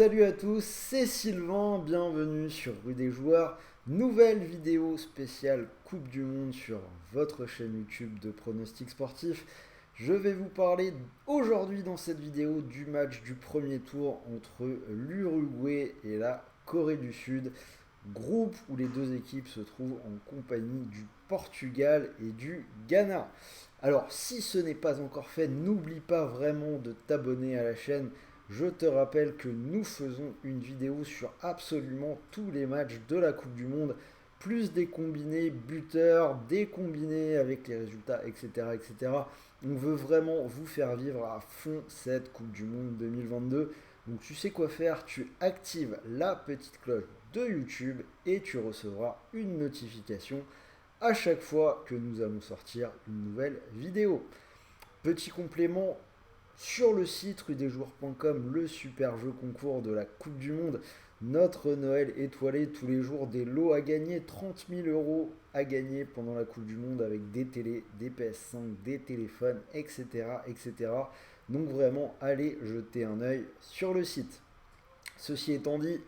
Salut à tous, c'est Sylvain, bienvenue sur Rue des Joueurs, nouvelle vidéo spéciale Coupe du Monde sur votre chaîne YouTube de pronostics sportifs. Je vais vous parler aujourd'hui dans cette vidéo du match du premier tour entre l'Uruguay et la Corée du Sud, groupe où les deux équipes se trouvent en compagnie du Portugal et du Ghana. Alors si ce n'est pas encore fait, n'oublie pas vraiment de t'abonner à la chaîne. Je te rappelle que nous faisons une vidéo sur absolument tous les matchs de la Coupe du Monde, plus des combinés buteurs, des combinés avec les résultats, etc., etc. On veut vraiment vous faire vivre à fond cette Coupe du Monde 2022. Donc tu sais quoi faire, tu actives la petite cloche de YouTube et tu recevras une notification à chaque fois que nous allons sortir une nouvelle vidéo. Petit complément, sur le site rudesjoueurs.com, le super jeu concours de la Coupe du Monde, notre Noël étoilé, tous les jours des lots à gagner, 30 000 euros à gagner pendant la Coupe du Monde avec des télés, des PS5, des téléphones, etc., etc. Donc vraiment, allez jeter un œil sur le site. Ceci étant dit,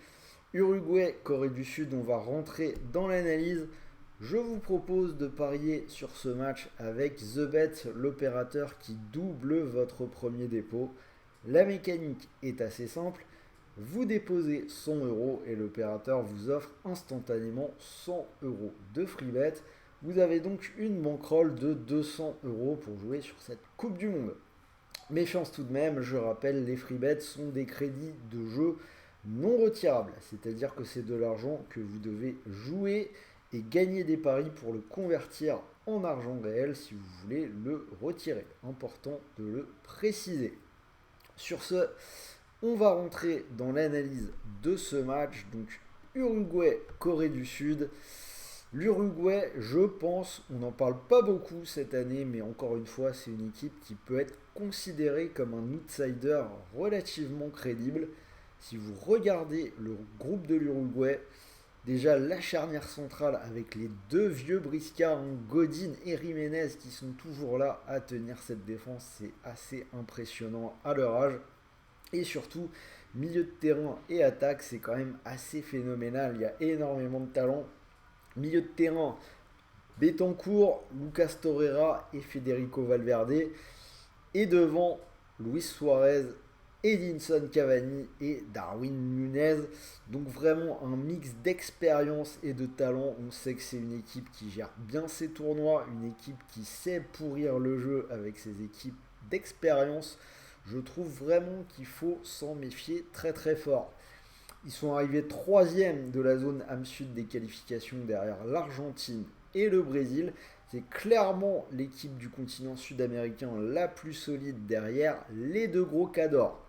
Uruguay, Corée du Sud, on va rentrer dans l'analyse. Je vous propose de parier sur ce match avec TheBet, l'opérateur qui double votre premier dépôt. La mécanique est assez simple. Vous déposez 100 euros et l'opérateur vous offre instantanément 100 euros de free bet. Vous avez donc une bankroll de 200 euros pour jouer sur cette Coupe du Monde. Méfiance tout de même, je rappelle, les free bets sont des crédits de jeu non retirables, c'est-à-dire que c'est de l'argent que vous devez jouer et gagner des paris pour le convertir en argent réel si vous voulez le retirer. Important de le préciser. Sur ce, on va rentrer dans l'analyse de ce match. Donc Uruguay, Corée du Sud. L'Uruguay, je pense, on n'en parle pas beaucoup cette année, mais encore une fois, c'est une équipe qui peut être considérée comme un outsider relativement crédible. Si vous regardez le groupe de l'Uruguay, déjà la charnière centrale avec les deux vieux briscards, Godin et Jiménez, qui sont toujours là à tenir cette défense, c'est assez impressionnant à leur âge. Et surtout, milieu de terrain et attaque, c'est quand même assez phénoménal, il y a énormément de talent. Milieu de terrain, Betancourt, Lucas Torreira et Federico Valverde. Et devant, Luis Suarez, Edinson Cavani et Darwin Nunez. Donc vraiment un mix d'expérience et de talent. On sait que c'est une équipe qui gère bien ses tournois, une équipe qui sait pourrir le jeu avec ses équipes d'expérience. Je trouve vraiment qu'il faut s'en méfier très très fort. Ils sont arrivés troisième de la zone AM Sud des qualifications derrière l'Argentine et le Brésil. C'est clairement l'équipe du continent sud-américain la plus solide derrière les deux gros cadors.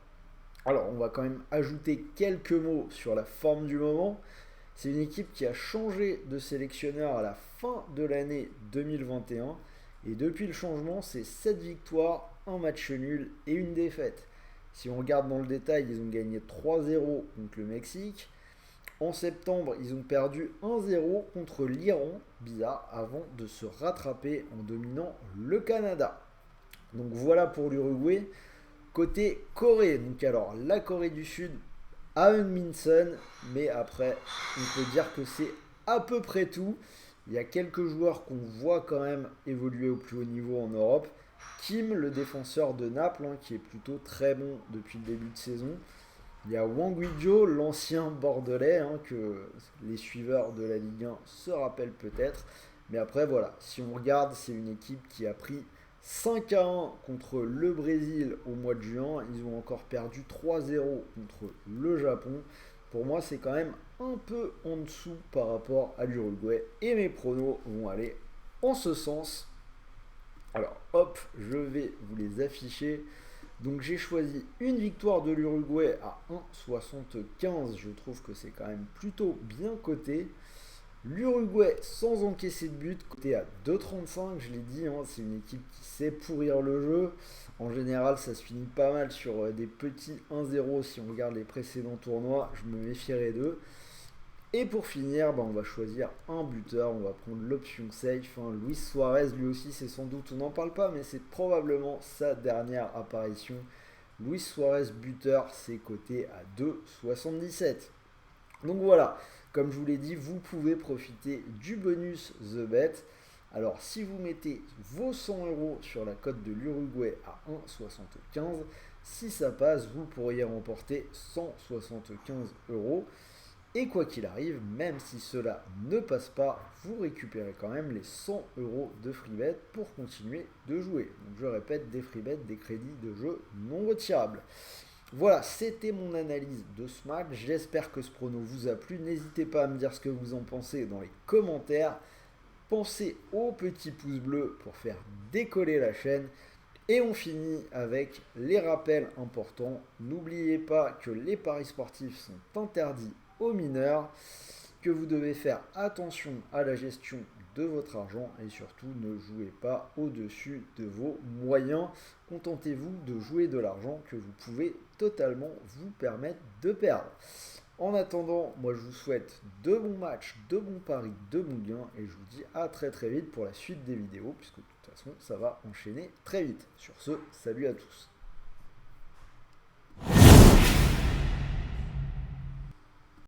Alors on va quand même ajouter quelques mots sur la forme du moment. C'est une équipe qui a changé de sélectionneur à la fin de l'année 2021. Et depuis le changement, c'est 7 victoires, un match nul et une défaite. Si on regarde dans le détail, ils ont gagné 3-0 contre le Mexique. En septembre, ils ont perdu 1-0 contre l'Iran, bizarre, avant de se rattraper en dominant le Canada. Donc voilà pour l'Uruguay. Côté Corée, donc alors la Corée du Sud a un Minson, mais après, on peut dire que c'est à peu près tout. Il y a quelques joueurs qu'on voit quand même évoluer au plus haut niveau en Europe. Kim, le défenseur de Naples, qui est plutôt très bon depuis le début de saison. Il y a Wang Guizhou, l'ancien bordelais, que les suiveurs de la Ligue 1 se rappellent peut-être. Mais après, voilà, si on regarde, c'est une équipe qui a pris 5-1 contre le Brésil au mois de juin. Ils ont encore perdu 3-0 contre le Japon. Pour moi, c'est quand même un peu en dessous par rapport à l'Uruguay. Et mes pronos vont aller en ce sens. Alors hop, je vais vous les afficher. Donc j'ai choisi une victoire de l'Uruguay à 1,75. Je trouve que c'est quand même plutôt bien coté. L'Uruguay sans encaisser de but, coté à 2,35. Je l'ai dit, c'est une équipe qui sait pourrir le jeu. En général, ça se finit pas mal sur des petits 1-0 si on regarde les précédents tournois. Je me méfierais d'eux. Et pour finir, on va choisir un buteur, on va prendre l'option safe. Luis Suarez, lui aussi, c'est sans doute, on n'en parle pas, mais c'est probablement sa dernière apparition Luis Suarez buteur, c'est coté à 2,77. Donc voilà, comme je vous l'ai dit, vous pouvez profiter du bonus The Bet. Alors si vous mettez vos 100 euros sur la cote de l'Uruguay à 1,75, si ça passe, vous pourriez remporter 175 euros. Et quoi qu'il arrive, même si cela ne passe pas, vous récupérez quand même les 100 euros de freebet pour continuer de jouer. Donc je répète, des freebets, des crédits de jeu non retirables. Voilà, c'était mon analyse de ce match. J'espère que ce prono vous a plu. N'hésitez pas à me dire ce que vous en pensez dans les commentaires. Pensez au petit pouce bleu pour faire décoller la chaîne. Et on finit avec les rappels importants. N'oubliez pas que les paris sportifs sont interdits aux mineurs, que vous devez faire attention à la gestion de votre argent et surtout ne jouez pas au-dessus de vos moyens. Contentez-vous de jouer de l'argent que vous pouvez totalement vous permettre de perdre. En attendant, moi je vous souhaite de bons matchs, de bons paris, de bons gains et je vous dis à très très vite pour la suite des vidéos puisque de toute façon ça va enchaîner très vite. Sur ce, salut à tous.